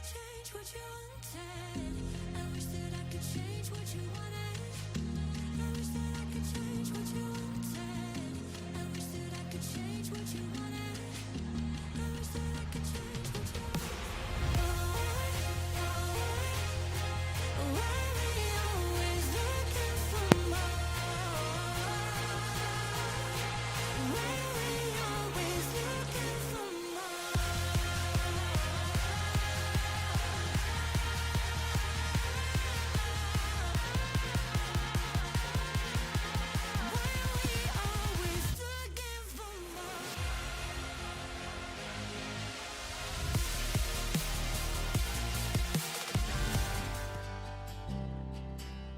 could change what you wanted. I wish that I could change what you wanted. I wish that I could change what you wanted. I wish that I could change what you wanted. I wish that I could change what you wanted. Why we always looking for more? Why we always looking for more?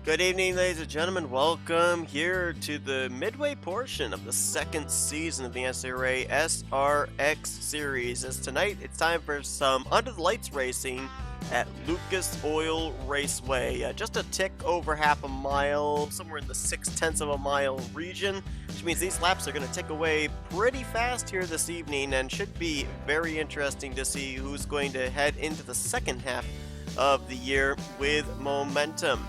Good evening, ladies and gentlemen. Welcome here to the midway portion of the second season of the NNSCRA SRX series. As tonight, it's time for some under the lights racing at Lucas Oil Raceway. Just a tick over half a mile, somewhere in the 6/10 of a mile region, which means these laps are going to tick away pretty fast here this evening and should be very interesting to see who's going to head into the second half of the year with momentum.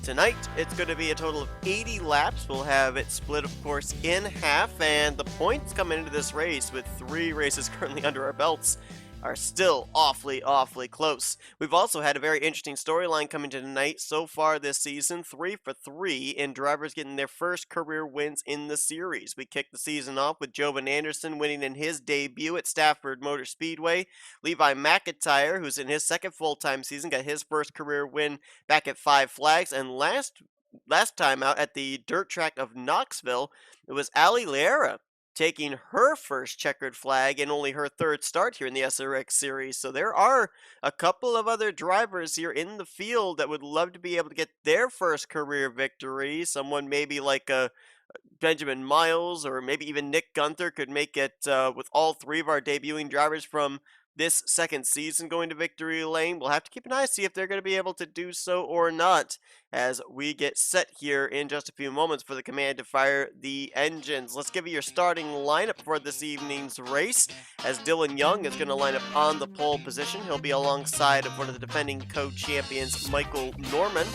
Tonight, it's going to be a total of 80 laps. We'll have it split, of course, in half, and the points coming into this race, with 3 races currently under our belts, are still awfully close. We've also had a very interesting storyline coming to tonight so far this season, 3 for 3 in drivers getting their first career wins in the series. We kicked the season off with Jovan Anderson winning in his debut at Stafford Motor Speedway. Levi McIntyre, who's in his second full-time season, got his first career win back at Five Flags, and last time out at the dirt track of Knoxville, it was Ali Liera taking her first checkered flag in only her third start here in the SRX series. So there are a couple of other drivers here in the field that would love to be able to get their first career victory. Someone maybe like a Benjamin Miles or maybe even Nick Gunther could make it with all 3 of our debuting drivers from this second season going to victory lane. We'll have to keep an eye, see if they're going to be able to do so or not as we get set here in just a few moments for the command to fire the engines. Let's give you your starting lineup for this evening's race, as Dylan Young is going to line up on the pole position. He'll be alongside of one of the defending co-champions, Michael Norman.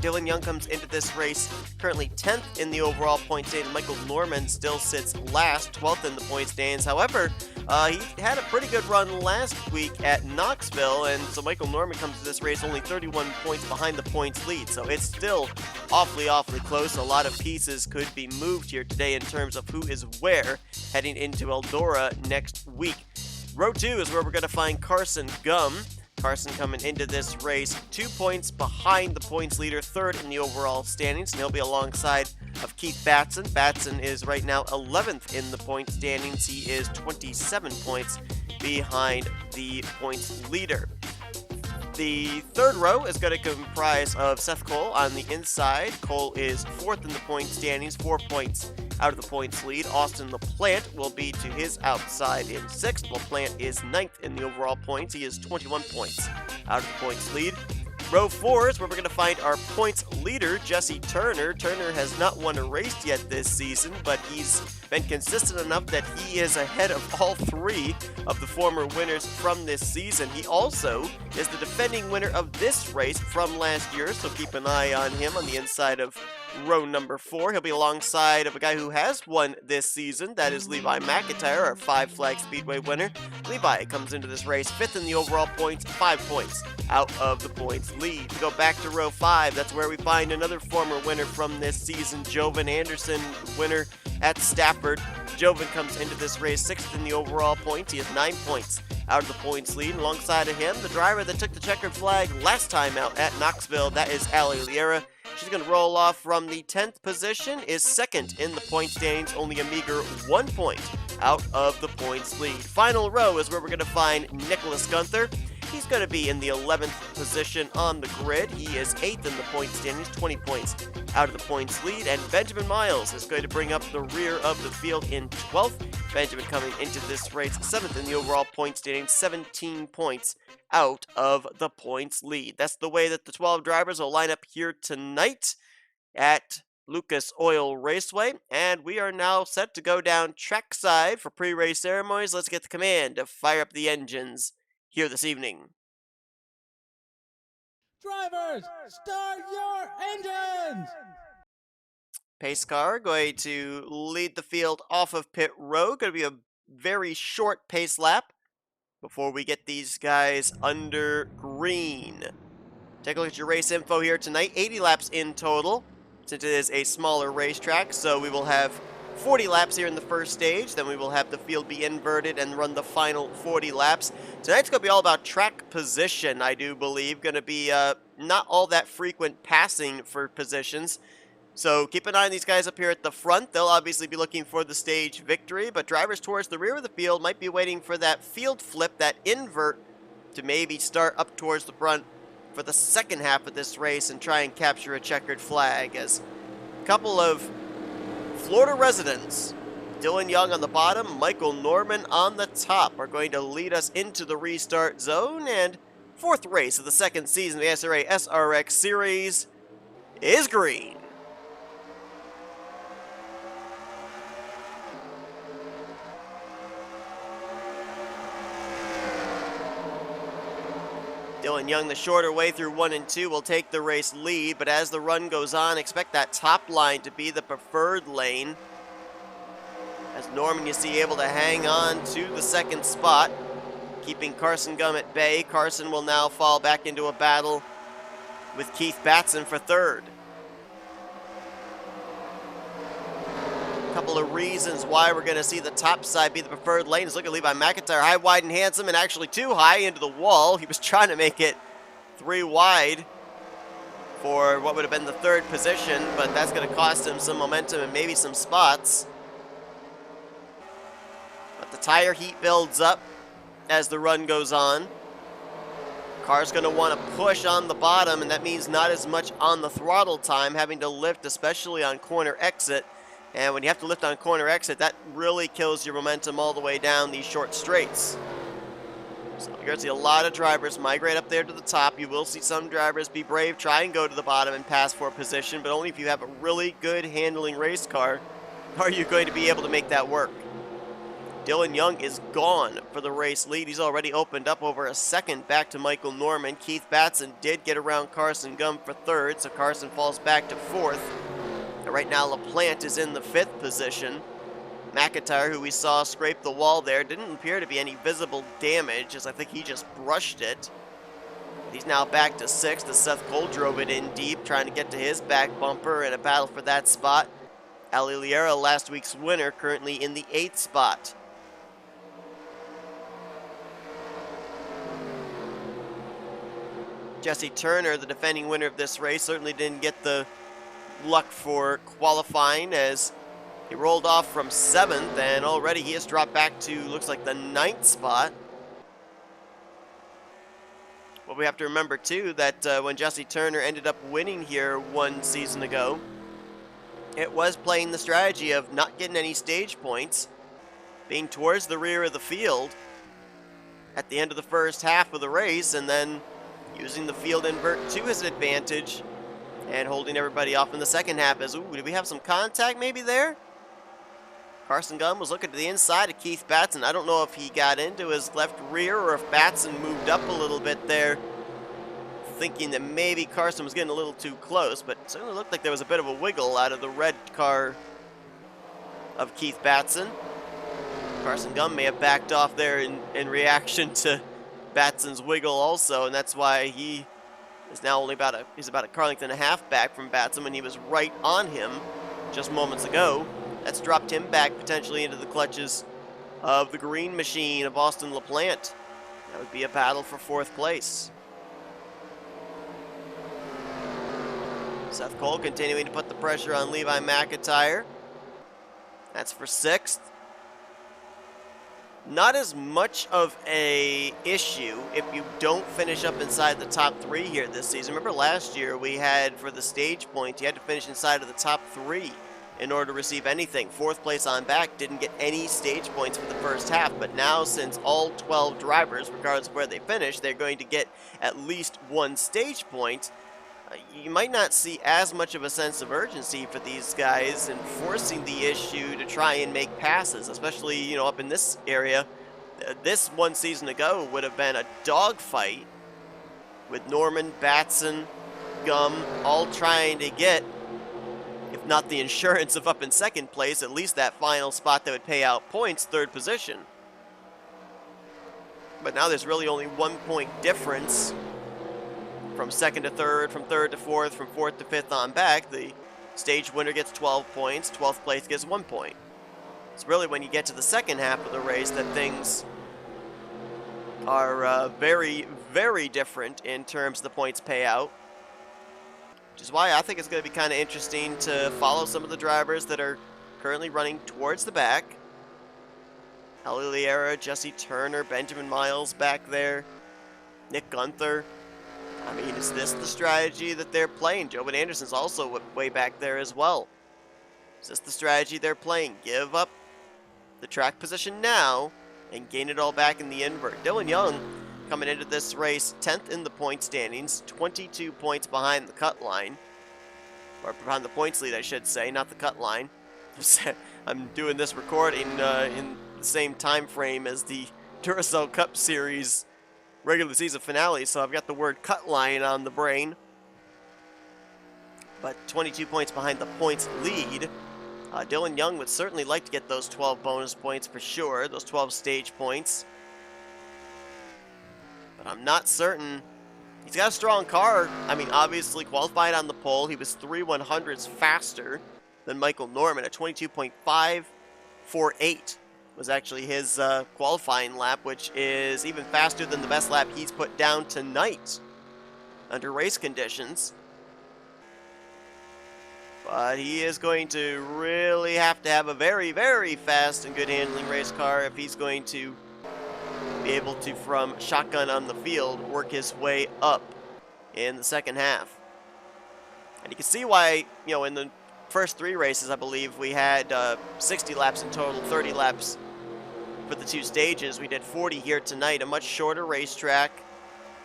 Dylan Young comes into this race currently 10th in the overall point standings. Michael Norman still sits last, 12th in the point standings. However, he had a pretty good run last week at Knoxville, and so Michael Norman comes to this race only 31 points behind the points lead. So it's still awfully close. A lot of pieces could be moved here today in terms of who is where heading into Eldora next week. Row 2 is where we're going to find Carson Gum. Carson coming into this race 2 points behind the points leader, 3rd in the overall standings, and he'll be alongside of Keith Batson. Batson is right now 11th in the point standings. He is 27 points behind the points leader. The third row is going to comprise of Seth Cole on the inside. Cole is 4th in the point standings, 4 points out of the points lead. Austin LaPlante will be to his outside in 6th. LaPlante is 9th in the overall points. He is 21 points out of the points lead. Row 4 is where we're going to find our points leader, Jesse Turner. Turner has not won a race yet this season, but he's been consistent enough that he is ahead of all 3 of the former winners from this season. He also is the defending winner of this race from last year, so keep an eye on him on the inside of row number 4. He'll be alongside of a guy who has won this season. That is Levi McIntyre, our 5 Flag Speedway winner. Levi comes into this race 5th in the overall points, 5 points out of the points lead. We go back to row 5. That's where we find another former winner from this season, Jovan Anderson, winner at Stafford. Jovan comes into this race 6th in the overall points. He has 9 points out of the points lead. Alongside of him, the driver that took the checkered flag last time out at Knoxville, that is Ali Liera. She's going to roll off from the 10th position, is 2nd in the point standings, only a meager 1 point out of the points lead. Final row is where we're going to find Nicholas Gunther. He's going to be in the 11th position on the grid. He is 8th in the point standings, 20 points out of the points lead. And Benjamin Miles is going to bring up the rear of the field in 12th. Benjamin coming into this race 7th in the overall point standings, 17 points out of the points lead. That's the way that the 12 drivers will line up here tonight at Lucas Oil Raceway, and we are now set to go down trackside for pre-race ceremonies. Let's get the command to fire up the engines here this evening. Drivers, start your engines! Pace car going to lead the field off of pit road. Going to be a very short pace lap before we get these guys under green. Take a look at your race info here tonight. 80 laps in total, since it is a smaller racetrack. So we will have 40 laps here in the first stage. Then we will have the field be inverted and run the final 40 laps. Tonight's going to be all about track position, I do believe. Going to be not all that frequent passing for positions. So keep an eye on these guys up here at the front. They'll obviously be looking for the stage victory, but drivers towards the rear of the field might be waiting for that field flip, that invert, to maybe start up towards the front for the second half of this race and try and capture a checkered flag, as a couple of Florida residents, Dylan Young on the bottom, Michael Norman on the top, are going to lead us into the restart zone. And fourth race of the second season of the SRA SRX Series is green. Dylan Young, the shorter way through 1 and 2, will take the race lead, but as the run goes on, expect that top line to be the preferred lane. As Norman, you see, able to hang on to the second spot, keeping Carson Gum at bay. Carson will now fall back into a battle with Keith Batson for third. A couple of reasons why we're going to see the top side be the preferred lane. Is look at Levi McIntyre, high, wide, and handsome, and actually too high into the wall. He was trying to make it 3 wide for what would have been the third position, but that's going to cost him some momentum and maybe some spots. But the tire heat builds up as the run goes on. Car's going to want to push on the bottom, and that means not as much on the throttle time, having to lift, especially on corner exit. And when you have to lift on corner exit, that really kills your momentum all the way down these short straights. So you're going to see a lot of drivers migrate up there to the top. You will see some drivers be brave, try and go to the bottom and pass for a position, but only if you have a really good handling race car are you going to be able to make that work. Dylan Young is gone for the race lead. He's already opened up over a second back to Michael Norman. Keith Batson did get around Carson Gum for third, so Carson falls back to fourth. Right now, LaPlante is in the 5th position. McIntyre, who we saw scrape the wall there, didn't appear to be any visible damage, as I think he just brushed it. He's now back to 6th, as Seth Cole drove it in deep, trying to get to his back bumper in a battle for that spot. Ali Liera, last week's winner, currently in the 8th spot. Jesse Turner, the defending winner of this race, certainly didn't get the luck for qualifying, as he rolled off from 7th, and already he has dropped back to, looks like, the 9th spot. Well, we have to remember, too, that when Jesse Turner ended up winning here 1 season ago, it was playing the strategy of not getting any stage points, being towards the rear of the field at the end of the first half of the race, and then using the field invert to his advantage and holding everybody off in the second half. As, ooh, did we have some contact maybe there? Carson Gum was looking to the inside of Keith Batson. I don't know if he got into his left rear or if Batson moved up a little bit there, thinking that maybe Carson was getting a little too close, but it certainly looked like there was a bit of a wiggle out of the red car of Keith Batson. Carson Gum may have backed off there in reaction to Batson's wiggle also, and that's why he is now only he's about a car length and a half back from Batson when he was right on him just moments ago. That's dropped him back potentially into the clutches of the green machine of Austin LaPlante. That would be a battle for 4th place. Seth Cole continuing to put the pressure on Levi McIntyre. That's for 6th. Not as much of a issue if you don't finish up inside the top 3 here this season. Remember last year we had, for the stage points, you had to finish inside of the top 3 in order to receive anything. 4th place on back didn't get any stage points for the first half, but now since all 12 drivers, regardless of where they finish, they're going to get at least 1 stage point. You might not see as much of a sense of urgency for these guys in forcing the issue to try and make passes, especially, you know, up in this area. This 1 season ago would have been a dogfight with Norman, Batson, Gum all trying to get, if not the insurance of up in second place, at least that final spot that would pay out points, third position. But now there's really only 1 point difference from second to third, from third to fourth, from fourth to fifth on back. The stage winner gets 12 points, 12th place gets 1 point. It's really when you get to the second half of the race that things are very, very different in terms of the points payout. Which is why I think it's going to be kind of interesting to follow some of the drivers that are currently running towards the back. Ali Liera, Jesse Turner, Benjamin Miles back there, Nick Gunther. I mean, is this the strategy that they're playing? Joe Anderson's also way back there as well. Is this the strategy they're playing? Give up the track position now and gain it all back in the invert. Dylan Young coming into this race 10th in the point standings, 22 points behind the cut line. Or behind the points lead, I should say, not the cut line. I'm doing this recording in the same time frame as the Duracell Cup Series regular season finale, so I've got the word cut line on the brain. But 22 points behind the points lead. Dylan Young would certainly like to get those 12 bonus points for sure, those 12 stage points. But I'm not certain. He's got a strong car. I mean, obviously qualified on the pole. He was 3/100ths faster than Michael Norman at 22.548 was actually his qualifying lap, which is even faster than the best lap he's put down tonight under race conditions. But he is going to really have to have a very, very fast and good handling race car if he's going to be able to, from shotgun on the field, work his way up in the second half. And you can see why, you know, in the first 3 races, I believe, we had 60 laps in total, 30 laps for the 2 stages. We did 40 here tonight, a much shorter racetrack.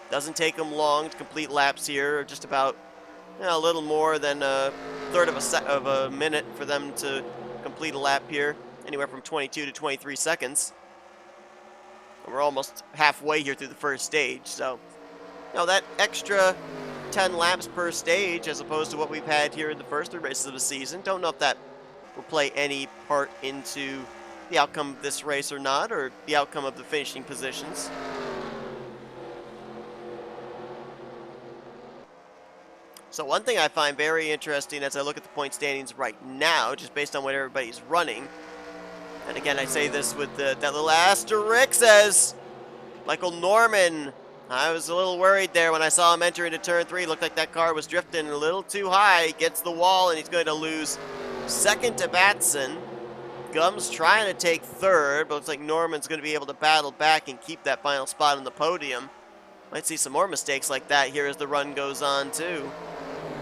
Doesn't take them long to complete laps here, just about, you know, a little more than a third of a minute for them to complete a lap here, anywhere from 22 to 23 seconds. And we're almost halfway here through the first stage, so, you know, that extra 10 laps per stage as opposed to what we've had here in the first 3 races of the season. Don't know if that will play any part into the outcome of this race or not, or the outcome of the finishing positions. So one thing I find very interesting as I look at the point standings right now, just based on what everybody's running, and again I say this with that little asterisk, says Michael Norman. I was a little worried there when I saw him enter into turn 3. Looked like that car was drifting a little too high. Gets the wall and he's going to lose second to Batson. Gum's trying to take third, but looks like Norman's going to be able to battle back and keep that final spot on the podium. Might see some more mistakes like that here as the run goes on too.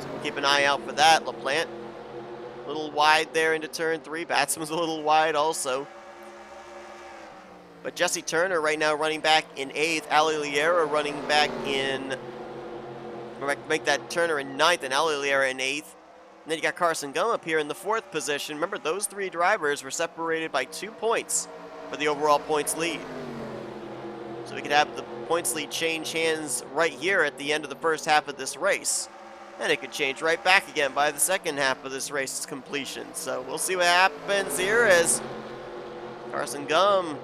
So keep an eye out for that. LaPlante a little wide there into turn 3. Batson was a little wide also. But Jesse Turner right now running back in 8th. Ali Liera running back in, make that Turner in 9th and Ali Liera in 8th. And then you got Carson Gum up here in the 4th position. Remember, those 3 drivers were separated by 2 points for the overall points lead. So we could have the points lead change hands right here at the end of the first half of this race. And it could change right back again by the second half of this race's completion. So we'll see what happens here as Carson Gum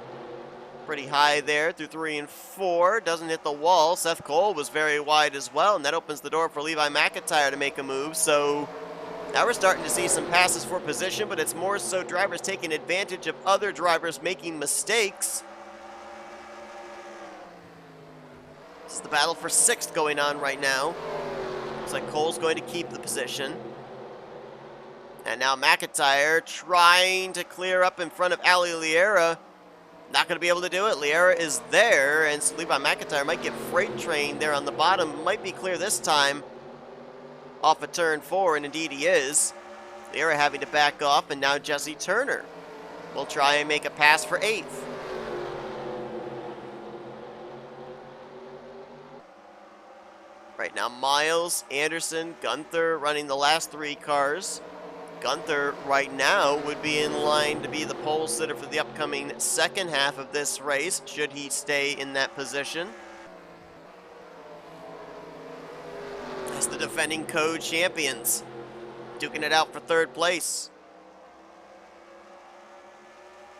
pretty high there through 3 and 4. Doesn't hit the wall. Seth Cole was very wide as well, and that opens the door for Levi McIntyre to make a move. So now we're starting to see some passes for position, but it's more so drivers taking advantage of other drivers making mistakes. This is the battle for 6th going on right now. Looks like Cole's going to keep the position. And now McIntyre trying to clear up in front of Ali Liera. Not going to be able to do it. Liera is there, and so Levi McIntyre might get freight trained there on the bottom. Might be clear this time off of turn 4, and indeed he is. Liera having to back off, and now Jesse Turner will try and make a pass for 8th. Right now, Miles, Anderson, Gunther running the last 3 cars. Gunther right now would be in line to be the pole sitter for the upcoming second half of this race, should he stay in that position. as the defending co-champions, duking it out for third place.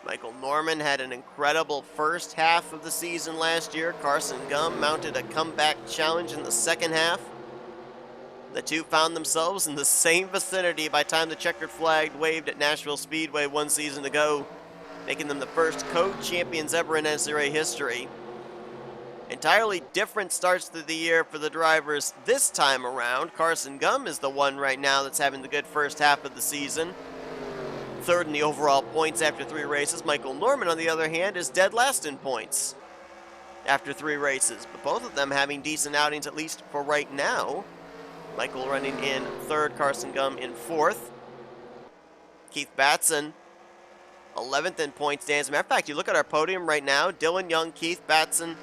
Michael Norman had an incredible first half of the season last year. Carson Gum mounted a comeback challenge in the second half. The two found themselves in the same vicinity by the time the checkered flag waved at Nashville Speedway one season ago, making them the first co-champions ever in NNSCRA history. Entirely different starts to the year for the drivers this time around. Carson Gum is the one right now that's having the good first half of the season. Third in the overall points after 3 races. Michael Norman, on the other hand, is dead last in points after 3 races. But both of them having decent outings, at least for right now. Michael running in 3rd, Carson Gum in 4th. Keith Batson, 11th in points stands. As a matter of fact, you look at our podium right now, Dylan Young, Keith Batson,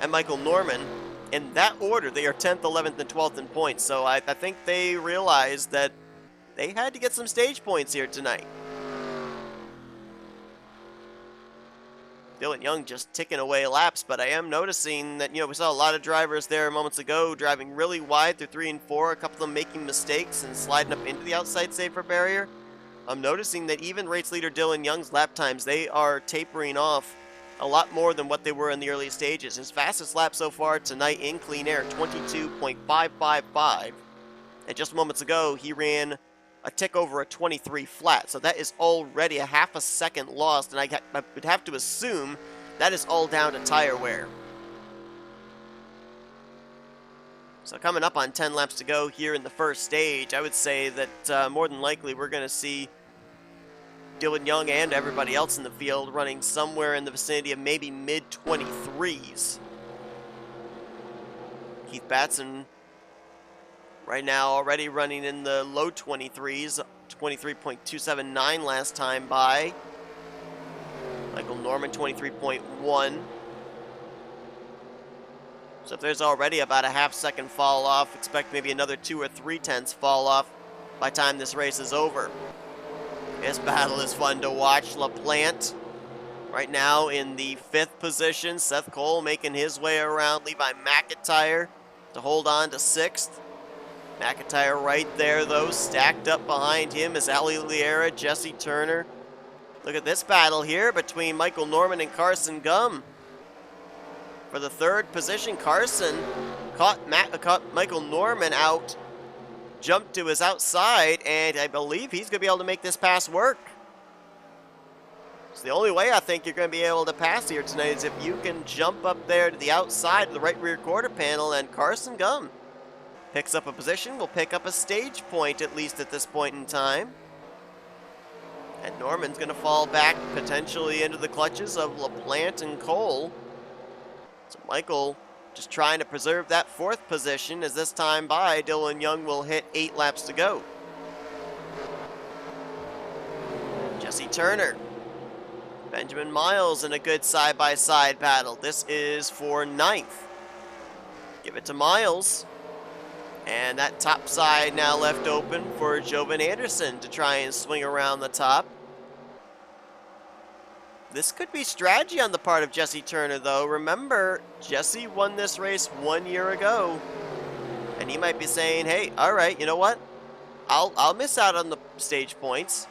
and Michael Norman. In that order, they are 10th, 11th, and 12th in points. So I think they realized that they had to get some stage points here tonight. Dylan Young just ticking away laps, but I am noticing that, we saw a lot of drivers there moments ago driving really wide through 3 and 4, a couple of them making mistakes and sliding up into the outside safer barrier. I'm noticing that even race leader Dylan Young's lap times, they are tapering off a lot more than what they were in the early stages. His fastest lap so far tonight in clean air, 22.555. And just moments ago, he ran a tick over a 23 flat. So that is already a half a second lost, and I would have to assume that is all down to tire wear. So coming up on 10 laps to go here in the first stage, I would say that more than likely we're going to see Dylan Young and everybody else in the field running somewhere in the vicinity of maybe mid-23s. Keith Batson right now already running in the low 23s, 23.279 last time by. Michael Norman, 23.1. So if there's already about a half-second fall off, expect maybe another 2 or 3 tenths fall off by the time this race is over. This battle is fun to watch. LaPlante right now in the 5th position. Seth Cole making his way around. Levi McIntyre to hold on to 6th. McIntyre right there, though. Stacked up behind him is Ali Liera, Jesse Turner. Look at this battle here between Michael Norman and Carson Gum. For the 3rd position, Carson caught Michael Norman out, jumped to his outside, and I believe he's going to be able to make this pass work. So the only way I think you're going to be able to pass here tonight is if you can jump up there to the outside of the right rear quarter panel, and Carson Gum picks up a position, will pick up a stage point, at least at this point in time. And Norman's going to fall back potentially into the clutches of LaPlante and Cole. So Michael just trying to preserve that 4th position as this time by Dylan Young will hit 8 laps to go. Jesse Turner, Benjamin Miles in a good side-by-side battle. This is for 9th. Give it to Miles. And that top side now left open for Jovan Anderson to try and swing around the top. This could be strategy on the part of Jesse Turner, though. Remember, Jesse won this race 1 year ago. And he might be saying, hey, all right, you know what? I'll miss out on the stage points.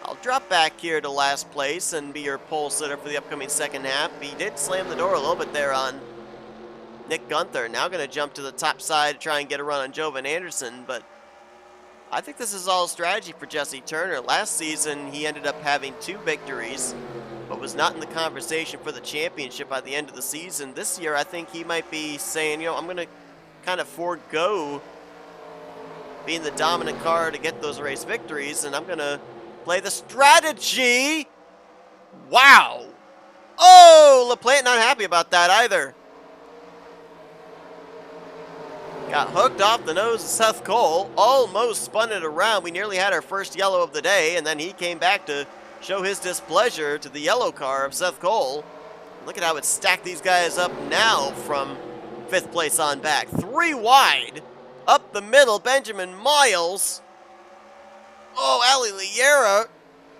I'll drop back here to last place and be your pole sitter for the upcoming second half. He did slam the door a little bit there on Nick Gunther. Now going to jump to the top side to try and get a run on Jovan Anderson, but I think this is all strategy for Jesse Turner. Last season, he ended up having 2 victories, but was not in the conversation for the championship by the end of the season. This year, I think he might be saying, I'm going to kind of forego being the dominant car to get those race victories, and I'm going to play the strategy. Wow. Oh, LaPlante not happy about that either. Got hooked off the nose of Seth Cole, almost spun it around. We nearly had our first yellow of the day, and then he came back to show his displeasure to the yellow car of Seth Cole. Look at how it stacked these guys up now from 5th place on back. 3 wide, up the middle, Benjamin Miles. Oh, Ali Liera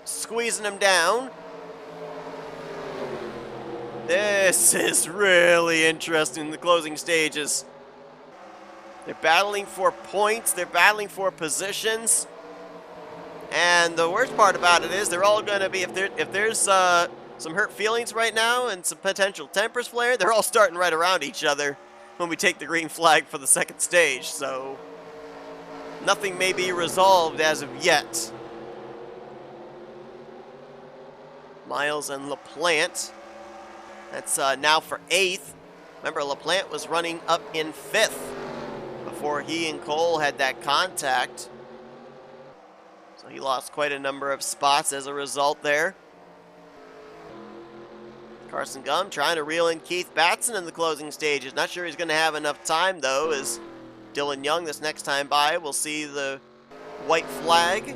squeezing him down. This is really interesting in the closing stages. They're battling for points. They're battling for positions. And the worst part about it is they're all going to be, if there's some hurt feelings right now and some potential tempers flare, they're all starting right around each other when we take the green flag for the second stage. So nothing may be resolved as of yet. Miles and LaPlante. That's now for 8th. Remember, LaPlante was running up in 5th before he and Cole had that contact. So he lost quite a number of spots as a result there. Carson Gum trying to reel in Keith Batson in the closing stages. Not sure he's going to have enough time, though, as Dylan Young, this next time by, will see the white flag.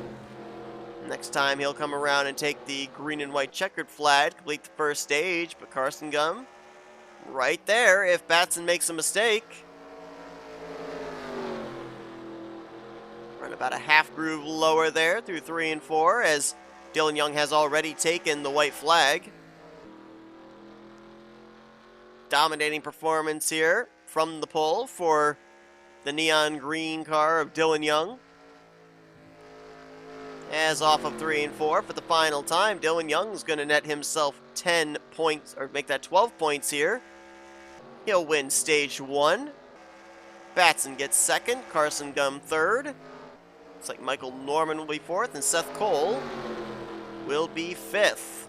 Next time he'll come around and take the green and white checkered flag, complete the first stage, but Carson Gum right there if Batson makes a mistake. Run about a half groove lower there through 3 and 4 as Dylan Young has already taken the white flag. Dominating performance here from the pole for the neon green car of Dylan Young. As off of 3 and 4 for the final time, Dylan Young's going to net himself 10 points, or make that 12 points here. He'll win stage 1. Batson gets 2nd, Carson Gum 3rd. Looks like Michael Norman will be 4th, and Seth Cole will be 5th.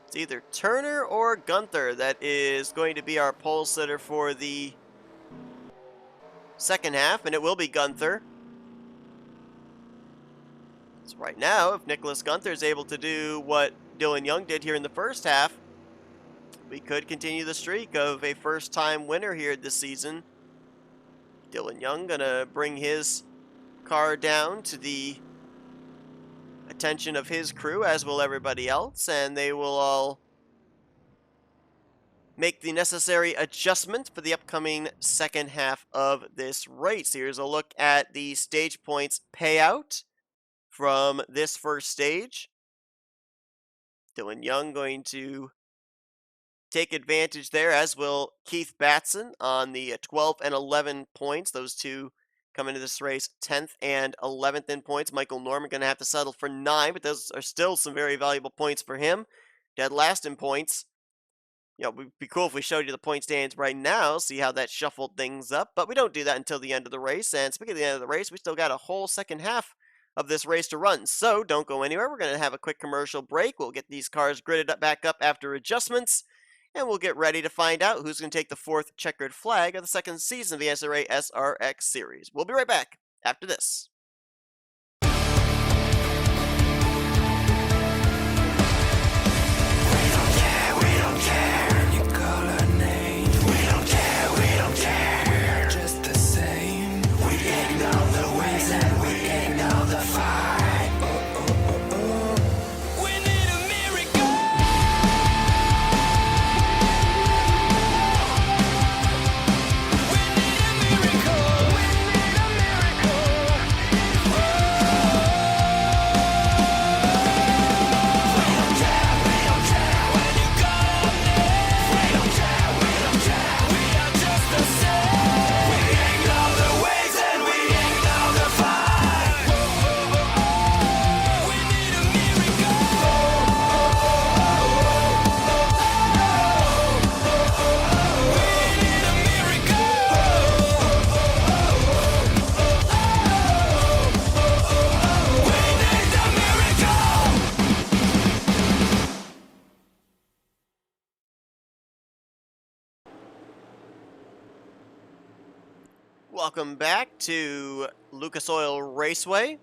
It's either Turner or Gunther that is going to be our pole sitter for the second half, and it will be Gunther. So right now, if Nicholas Gunther is able to do what Dylan Young did here in the first half, we could continue the streak of a first-time winner here this season. Dylan Young gonna bring his car down to the attention of his crew, as will everybody else, and they will all make the necessary adjustment for the upcoming second half of this race. Here's a look at the stage points payout from this first stage. Dylan Young going to take advantage there, as will Keith Batson on the 12 and 11 points. Those two come into this race 10th and 11th in points. Michael Norman going to have to settle for 9, but those are still some very valuable points for him. Dead last in points. You know, it would be cool if we showed you the point stands right now, see how that shuffled things up, but we don't do that until the end of the race. And speaking of the end of the race, we still got a whole second half of this race to run, so don't go anywhere. We're going to have a quick commercial break. We'll get these cars gridded up back up after adjustments, and we'll get ready to find out who's going to take the 4th checkered flag of the second season of the SRA SRX series. We'll be right back after this. Welcome back to Lucas Oil Raceway,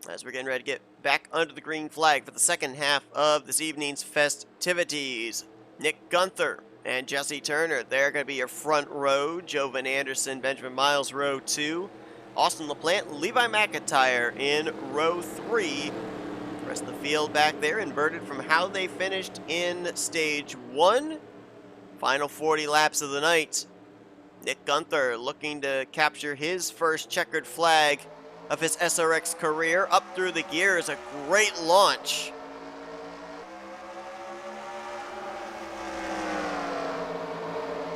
as we're getting ready to get back under the green flag for the second half of this evening's festivities. Nick Gunther and Jesse Turner, they're going to be your front row. Jovan Anderson, Benjamin Miles, row 2. Austin LaPlante, Levi McIntyre in row 3. The rest of the field back there inverted from how they finished in stage 1. Final 40 laps of the night. Nick Gunther looking to capture his first checkered flag of his SRX career. Up through the gears, a great launch.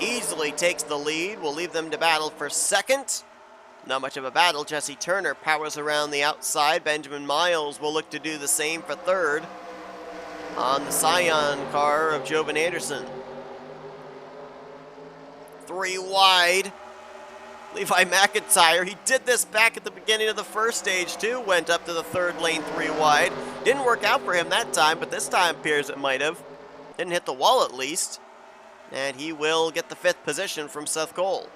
easily takes the lead. We'll leave them to battle for second. Not much of a battle. Jesse Turner powers around the outside. Benjamin Miles will look to do the same for third on the Scion car of Jovan Anderson. 3 wide. Levi McIntyre, he did this back at the beginning of the first stage too. Went up to the third lane 3 wide. Didn't work out for him that time, but this time appears it might have. Didn't hit the wall at least. And he will get the 5th position from Seth Cole.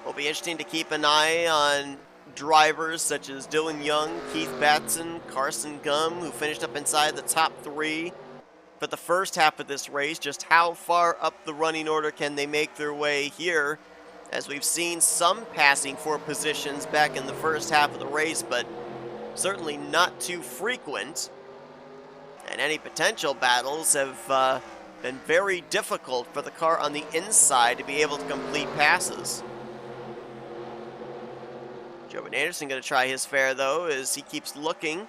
Will be interesting to keep an eye on drivers such as Dylan Young, Keith Batson, Carson Gum, who finished up inside the top 3 for the first half of this race. Just how far up the running order can they make their way here? As we've seen some passing for positions back in the first half of the race, but certainly not too frequent. And any potential battles have been very difficult for the car on the inside to be able to complete passes. Jovan Anderson going to try his fare, though, as he keeps looking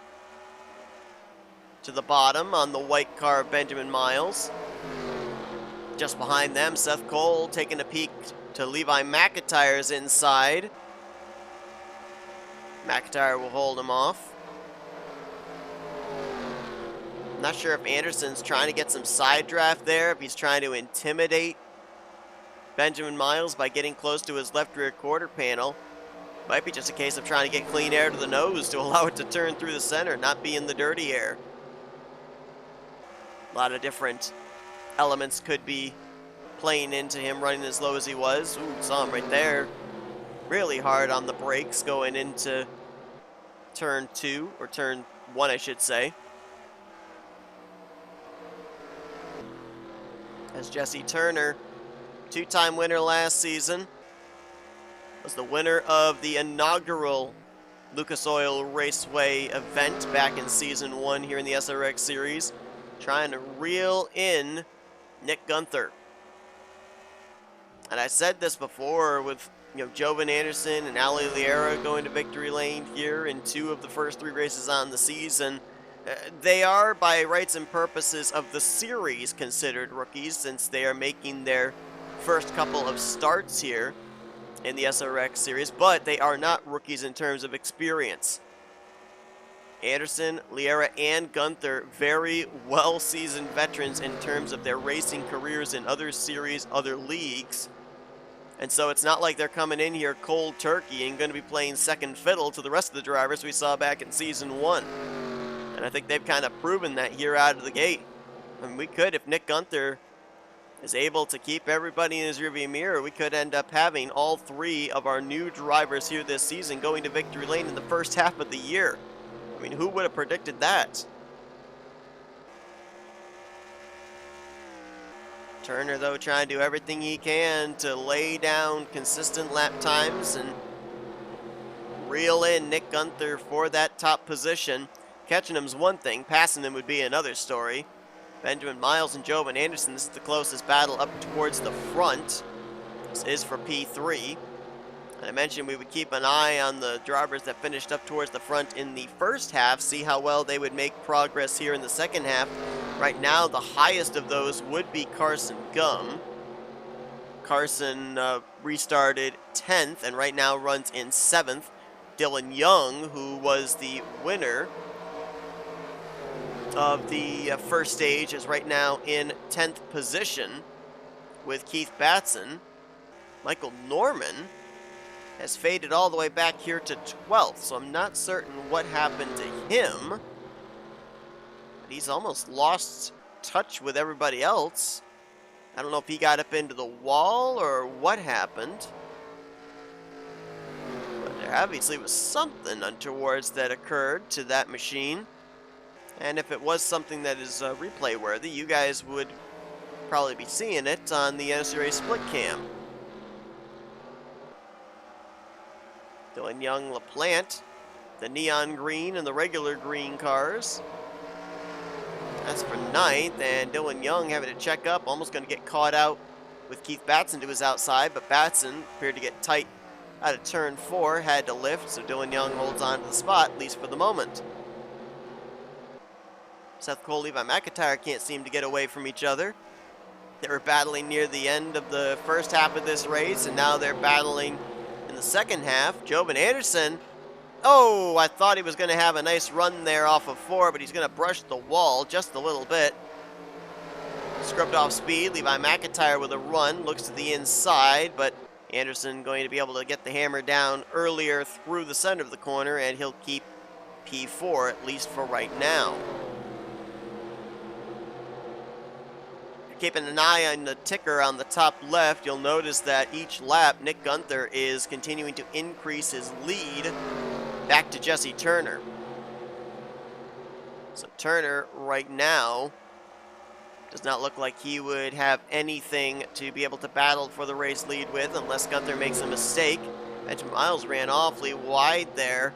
to the bottom on the white car of Benjamin Miles. Just behind them, Seth Cole taking a peek to Levi McIntyre's inside. McIntyre will hold him off. I'm not sure if Anderson's trying to get some side draft there, if he's trying to intimidate Benjamin Miles by getting close to his left rear quarter panel. Might be just a case of trying to get clean air to the nose to allow it to turn through the center, not be in the dirty air. A lot of different elements could be playing into him running as low as he was. Ooh, saw him right there. Really hard on the brakes going into turn 2, or turn 1, I should say. As Jesse Turner, 2-time winner last season, was the winner of the inaugural Lucas Oil Raceway event back in Season 1 here in the SRX Series, trying to reel in Nick Gunther. And I said this before with Jovan Anderson and Ali Liera going to victory lane here in 2 of the first 3 races on the season. They are, by rights and purposes of the series, considered rookies since they are making their first couple of starts here in the SRX series, but they are not rookies in terms of experience. Anderson, Liera, and Gunther, very well-seasoned veterans in terms of their racing careers in other series, other leagues. And so it's not like they're coming in here cold turkey and going to be playing second fiddle to the rest of the drivers we saw back in Season 1. And I think they've kind of proven that here out of the gate. I mean, we could, if Nick Gunther is able to keep everybody in his rearview mirror, we could end up having all 3 of our new drivers here this season going to victory lane in the first half of the year. I mean, who would have predicted that? Turner, though, trying to do everything he can to lay down consistent lap times and reel in Nick Gunther for that top position. Catching him's one thing, passing him would be another story. Benjamin Miles and Jovan Anderson, this is the closest battle up towards the front. This is for P3. And I mentioned we would keep an eye on the drivers that finished up towards the front in the first half, see how well they would make progress here in the second half. Right now, the highest of those would be Carson Gum. Carson restarted 10th and right now runs in 7th. Dylan Young, who was the winner of the first stage, is right now in 10th position with Keith Batson. Michael Norman has faded all the way back here to 12th, so I'm not certain what happened to him. But he's almost lost touch with everybody else. I don't know if he got up into the wall or what happened. But there obviously was something untowards that occurred to that machine. And if it was something that is replay worthy, you guys would probably be seeing it on the NNSCRA split cam. Dylan Young, LaPlante, the neon green and the regular green cars. That's for 9th, and Dylan Young having to check up, almost going to get caught out with Keith Batson to his outside, but Batson appeared to get tight out of turn 4, had to lift, so Dylan Young holds on to the spot, at least for the moment. Seth Cole, Levi McIntyre can't seem to get away from each other. They were battling near the end of the first half of this race, and now they're battling in the second half. Jovan Anderson, oh, I thought he was going to have a nice run there off of 4, but he's going to brush the wall just a little bit. Scrubbed off speed. Levi McIntyre with a run, looks to the inside, but Anderson going to be able to get the hammer down earlier through the center of the corner, and he'll keep P4, at least for right now. Keeping an eye on the ticker on the top left, you'll notice that each lap, Nick Gunther is continuing to increase his lead back to Jesse Turner. So Turner right now does not look like he would have anything to be able to battle for the race lead with unless Gunther makes a mistake. Benjamin Miles ran awfully wide there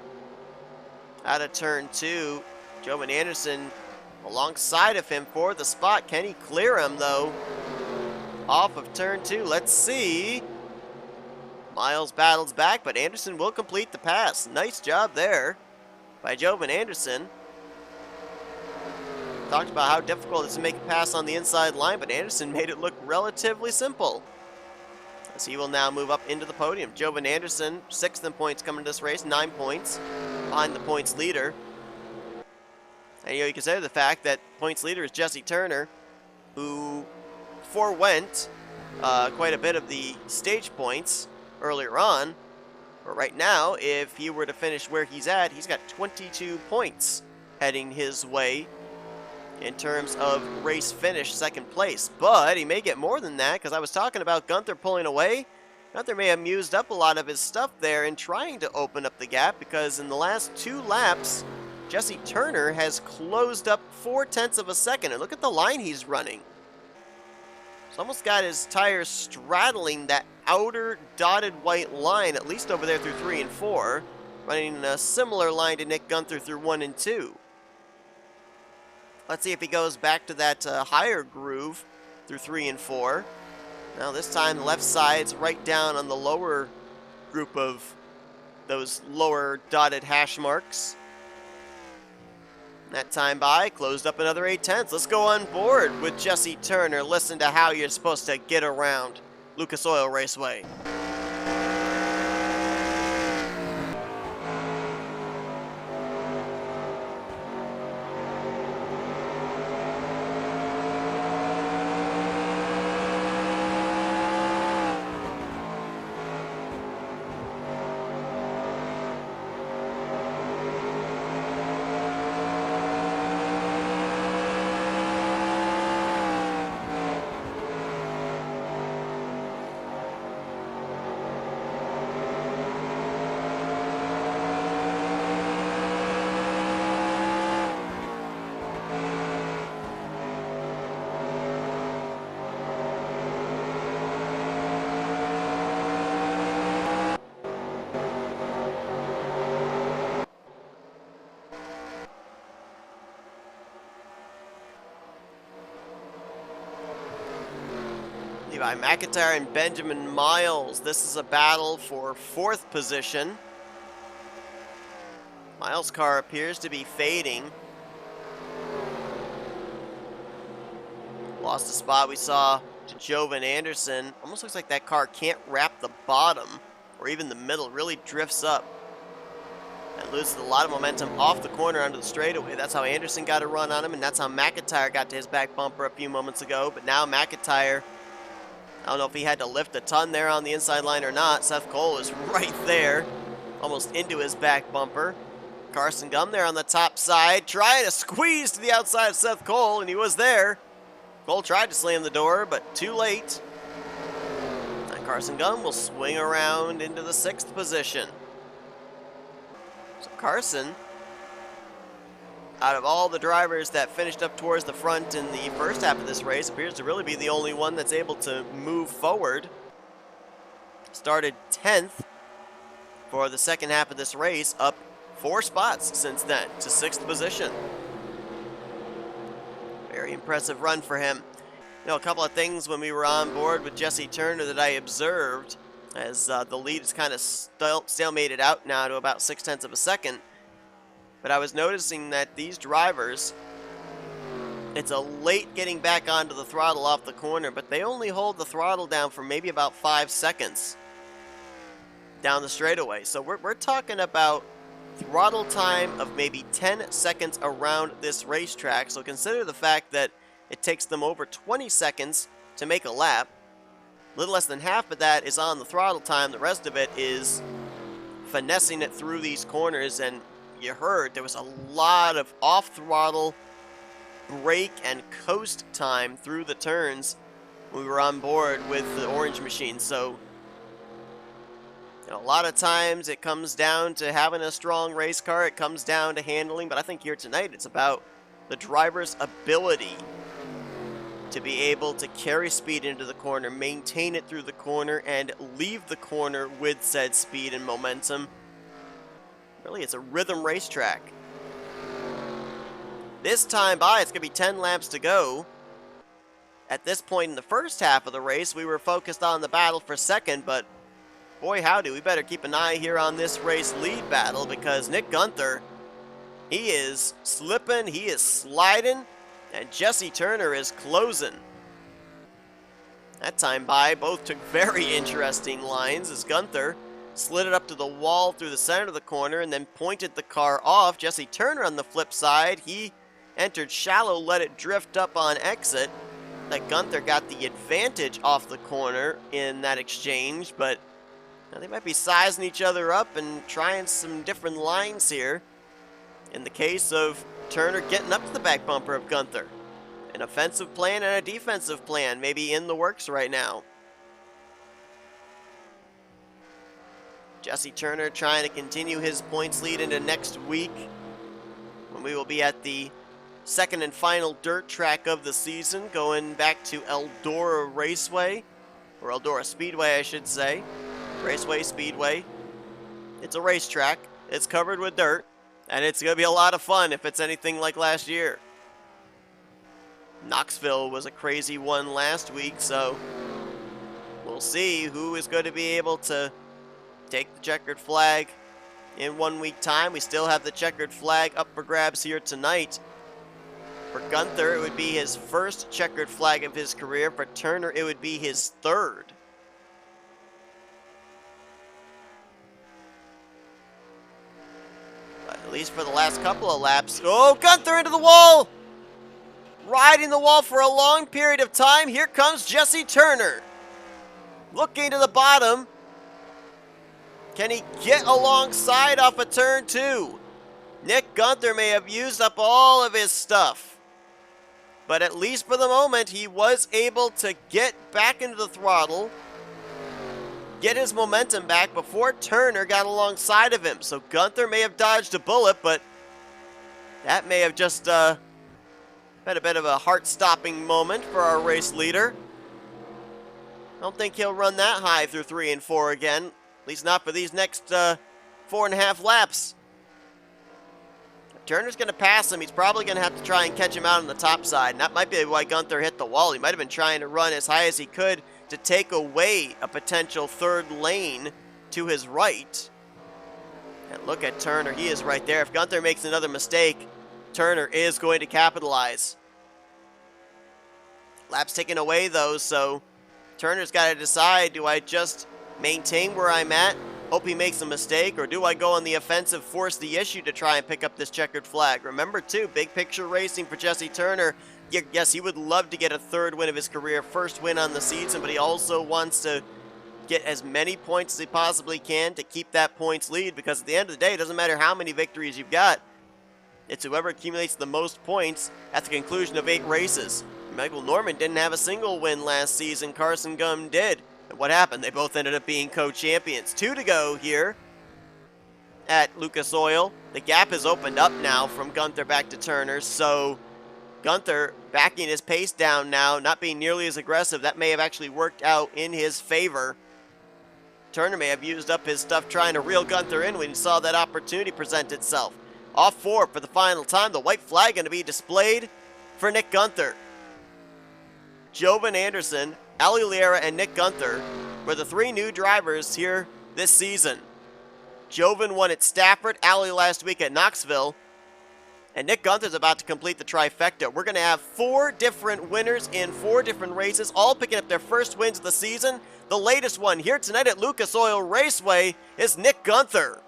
out of turn 2. Jovan Anderson alongside of him for the spot. Can he clear him, though? Off of turn 2. Let's see. Miles battles back, but Anderson will complete the pass. Nice job there by Jovan Anderson. Talked about how difficult it is to make a pass on the inside line, but Anderson made it look relatively simple, as he will now move up into the podium. Jovan Anderson, 6th in points coming to this race, 9 points behind the points leader. And you consider the fact that points leader is Jesse Turner, who forewent quite a bit of the stage points earlier on. But right now, if he were to finish where he's at, he's got 22 points heading his way in terms of race finish, 2nd place. But he may get more than that, because I was talking about Gunther pulling away. Gunther may have used up a lot of his stuff there in trying to open up the gap, because in the last 2 laps, Jesse Turner has closed up 0.4 of a second. And look at the line he's running. He's almost got his tires straddling that outer dotted white line, at least over there through 3 and 4. Running a similar line to Nick Gunther through 1 and 2. Let's see if he goes back to that higher groove through 3 and 4. Now this time the left side's right down on the lower group of those lower dotted hash marks. That time by, closed up another 0.8. Let's go on board with Jesse Turner. Listen to how you're supposed to get around Lucas Oil Raceway. Levi McIntyre and Benjamin Miles. This is a battle for 4th position. Miles' car appears to be fading. Lost a spot we saw to Jovan Anderson. Almost looks like that car can't wrap the bottom or even the middle. Really drifts up and loses a lot of momentum off the corner onto the straightaway. That's how Anderson got a run on him, and that's how McIntyre got to his back bumper a few moments ago. But now McIntyre, I don't know if he had to lift a ton there on the inside line or not. Seth Cole is right there, almost into his back bumper. Carson Gum there on the top side, trying to squeeze to the outside of Seth Cole, and he was there. Cole tried to slam the door, but too late. And Carson Gum will swing around into the 6th position. So Carson, out of all the drivers that finished up towards the front in the first half of this race, appears to really be the only one that's able to move forward. Started 10th for the second half of this race, up 4 spots since then to 6th position. Very impressive run for him. You know, a couple of things when we were on board with Jesse Turner that I observed, as the lead is kind of stalemated out now to about 0.6 of a second. But I was noticing that these drivers It's a late getting back onto the throttle off the corner, but they only hold the throttle down for maybe about 5 seconds down the straightaway. So we're talking about throttle time of maybe 10 seconds around this racetrack. So consider the fact that it takes them over 20 seconds to make a lap. A little less than half of that is on the throttle time. The rest of it is finessing it through these corners. And you heard there was a lot of off-throttle brake and coast time through the turns when we were on board with the orange machine. So a lot of times it comes down to having a strong race car. It comes down to handling. But I think here tonight it's about the driver's ability to be able to carry speed into the corner, maintain it through the corner, and leave the corner with said speed and momentum. Really, it's a rhythm racetrack. This time by, it's going to be 10 laps to go. At this point in the first half of the race, we were focused on the battle for second, but boy howdy, we better keep an eye here on this race lead battle, because Nick Gunther, he is slipping, he is sliding, and Jesse Turner is closing. That time by, both took very interesting lines as Gunther slid it up to the wall through the center of the corner and then pointed the car off. Jesse Turner on the flip side, he entered shallow, let it drift up on exit. That Gunther got the advantage off the corner in that exchange, but now they might be sizing each other up and trying some different lines here. In the case of Turner getting up to the back bumper of Gunther. An offensive plan and a defensive plan maybe in the works right now. Jesse Turner trying to continue his points lead into next week, when we will be at the second and final dirt track of the season, going back to Eldora Raceway, or Eldora Speedway I should say. Raceway, Speedway. It's a racetrack. It's covered with dirt. And it's going to be a lot of fun if it's anything like last year. Knoxville was a crazy one last week, so we'll see who is going to be able to take the checkered flag in 1 week time. We still have the checkered flag up for grabs here tonight. For Gunther, it would be his first checkered flag of his career. For Turner, it would be his third. At least for the last couple of laps. Oh, Gunther into the wall! Riding the wall for a long period of time. Here comes Jesse Turner. Looking to the bottom. Can he get alongside off of turn 2? Nick Gunther may have used up all of his stuff, but at least for the moment, he was able to get back into the throttle, get his momentum back before Turner got alongside of him. So Gunther may have dodged a bullet, but that may have just been a bit of a heart-stopping moment for our race leader. I don't think he'll run that high through 3 and 4 again, at least not for these next 4.5 laps. If Turner's going to pass him, he's probably going to have to try and catch him out on the top side, and that might be why Gunther hit the wall. He might have been trying to run as high as he could to take away a potential third lane to his right. And look at Turner, he is right there. If Gunther makes another mistake, Turner is going to capitalize. Laps taken away though, so Turner's got to decide, do I just maintain where I'm at, hope he makes a mistake, or do I go on the offensive, force the issue to try and pick up this checkered flag? Remember too, big picture racing for Jesse Turner. Yes, he would love to get a third win of his career, first win on the season, but he also wants to get as many points as he possibly can to keep that points lead, because at the end of the day, it doesn't matter how many victories you've got. It's whoever accumulates the most points at the conclusion of 8 races. Michael Norman didn't have a single win last season. Carson Gum did. And what happened? They both ended up being co-champions. 2 to go here at Lucas Oil. The gap has opened up now from Gunther back to Turner, so Gunther backing his pace down now, not being nearly as aggressive. That may have actually worked out in his favor. Turner may have used up his stuff trying to reel Gunther in when he saw that opportunity present itself. Off 4 for the final time. The white flag going to be displayed for Nick Gunther. Jovan Anderson, Ali Liera, and Nick Gunther were the 3 new drivers here this season. Jovan won at Stafford, Ali last week at Knoxville. And Nick Gunther's about to complete the trifecta. We're going to have 4 different winners in 4 different races, all picking up their first wins of the season. The latest one here tonight at Lucas Oil Raceway is Nick Gunther.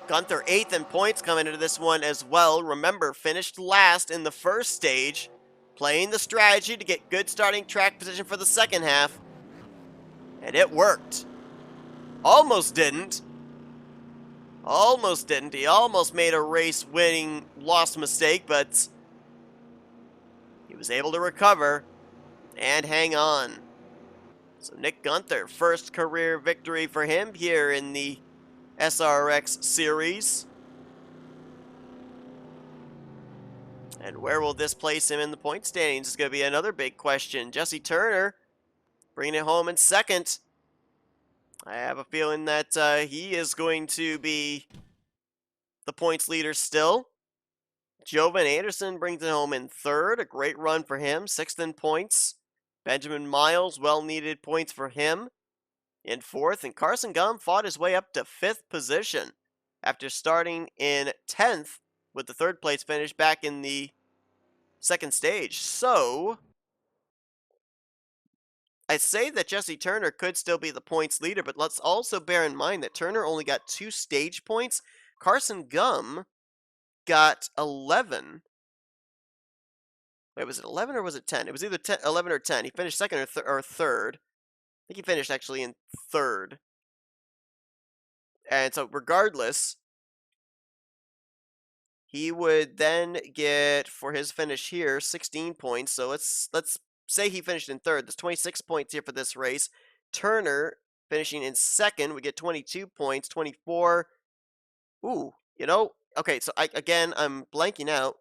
Gunther 8th in points coming into this one as well. Remember, finished last in the first stage, playing the strategy to get good starting track position for the second half. And it worked. Almost didn't. Almost didn't. He almost made a race-winning lost mistake, but he was able to recover and hang on. So Nick Gunther, first career victory for him here in the SRX series. And where will this place him in the point standings is going to be another big question. Jesse Turner bringing it home in second. I have a feeling that he is going to be the points leader still. Jovan Anderson brings it home in third. A great run for him. 6th in points. Benjamin Miles, well-needed points for him in 4th. And Carson Gum fought his way up to 5th position after starting in 10th with the 3rd place finish back in the second stage. So I say that Jesse Turner could still be the points leader, but let's also bear in mind that Turner only got 2 stage points. Carson Gum got 11. Wait, was it 11 or was it 10? It was either 10, 11 or 10. He finished second or third. I think he finished actually in third. And so regardless, he would then get, for his finish here, 16 points. So let's say he finished in third. There's 26 points here for this race. Turner finishing in second. We get 22 points, 24. Ooh, you know, okay, so I'm blanking out.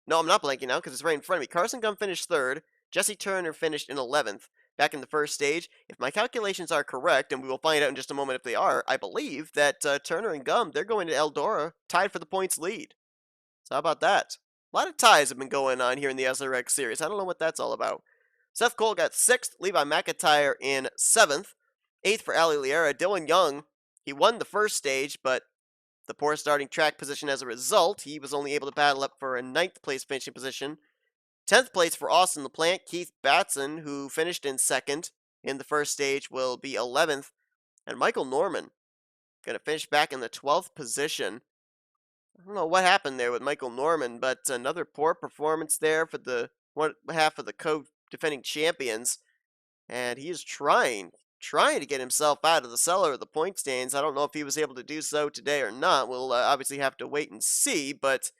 No, I'm not blanking out because it's right in front of me. Carson Gum finished third. Jesse Turner finished in 11th back in the first stage. If my calculations are correct, and we will find out in just a moment if they are, I believe that Turner and Gum, they're going to Eldora tied for the points lead. So how about that? A lot of ties have been going on here in the SRX series. I don't know what that's all about. Seth Cole got 6th. Levi McIntyre in 7th. 8th for Ali Liera. Dylan Young, he won the first stage, but the poor starting track position as a result, he was only able to battle up for a 9th place finishing position. 10th place for Austin LaPlante. Keith Batson, who finished in 2nd in the first stage, will be 11th. And Michael Norman, going to finish back in the 12th position. I don't know what happened there with Michael Norman, but another poor performance there for the one half of the co-defending champions. And he is trying to get himself out of the cellar of the point standings. I don't know if he was able to do so today or not. We'll obviously have to wait and see, but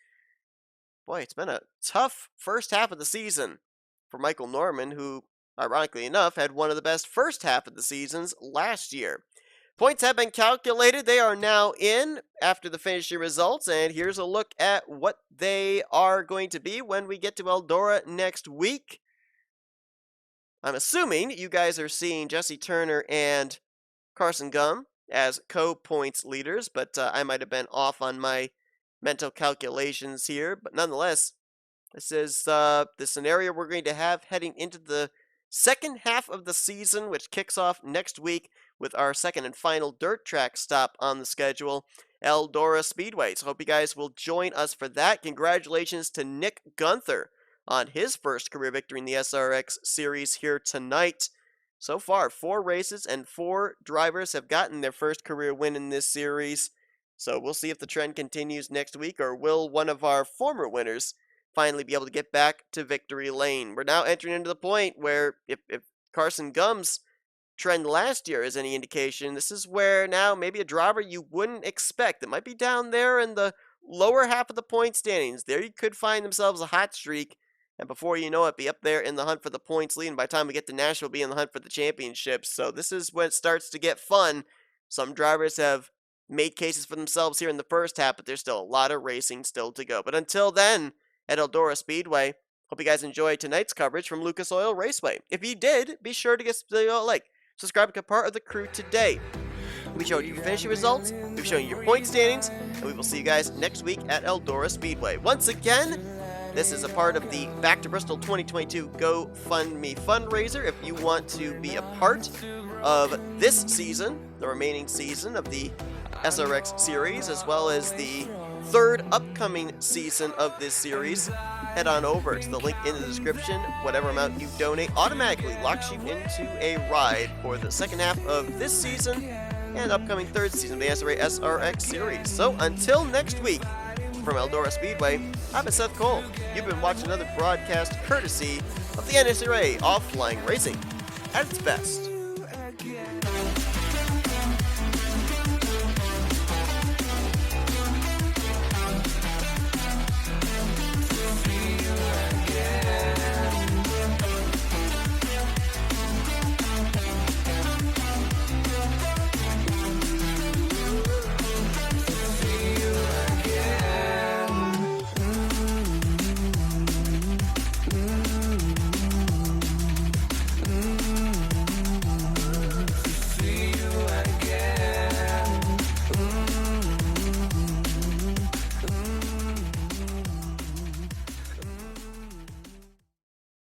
boy, it's been a tough first half of the season for Michael Norman, who, ironically enough, had one of the best first half of the seasons last year. Points have been calculated. They are now in after the finishing results, and here's a look at what they are going to be when we get to Eldora next week. I'm assuming you guys are seeing Jesse Turner and Carson Gum as co-points leaders, but I might have been off on my mental calculations here. But nonetheless, this is the scenario we're going to have heading into the second half of the season, which kicks off next week with our second and final dirt track stop on the schedule, Eldora Speedway. So hope you guys will join us for that. Congratulations to Nick Gunther on his first career victory in the SRX series here tonight. So far, 4 races and 4 drivers have gotten their first career win in this series. So we'll see if the trend continues next week, or will one of our former winners finally be able to get back to victory lane. We're now entering into the point where if Carson Gum's trend last year is any indication, this is where now maybe a driver you wouldn't expect that might be down there in the lower half of the point standings. There you could find themselves a hot streak, and before you know it, be up there in the hunt for the points lead, and by the time we get to Nashville, be in the hunt for the championship. So this is when it starts to get fun. Some drivers have made cases for themselves here in the first half, but there's still a lot of racing still to go. But until then, at Eldora Speedway, hope you guys enjoyed tonight's coverage from Lucas Oil Raceway. If you did, be sure to get like, subscribe and become part of the crew today. We'll be showing you your finishing results, we'll be showing you your point standings, and we will see you guys next week at Eldora Speedway. Once again, this is a part of the Back to Bristol 2022 GoFundMe fundraiser. If you want to be a part of this season, the remaining season of the SRX series, as well as the third upcoming season of this series, head on over to the link in the description. Whatever amount you donate automatically locks you into a ride for the second half of this season and upcoming third season of the SRX series. So until next week, from Eldora Speedway, I've been Seth Cole. You've been watching another broadcast courtesy of the NNSCRA Offline Racing at its best.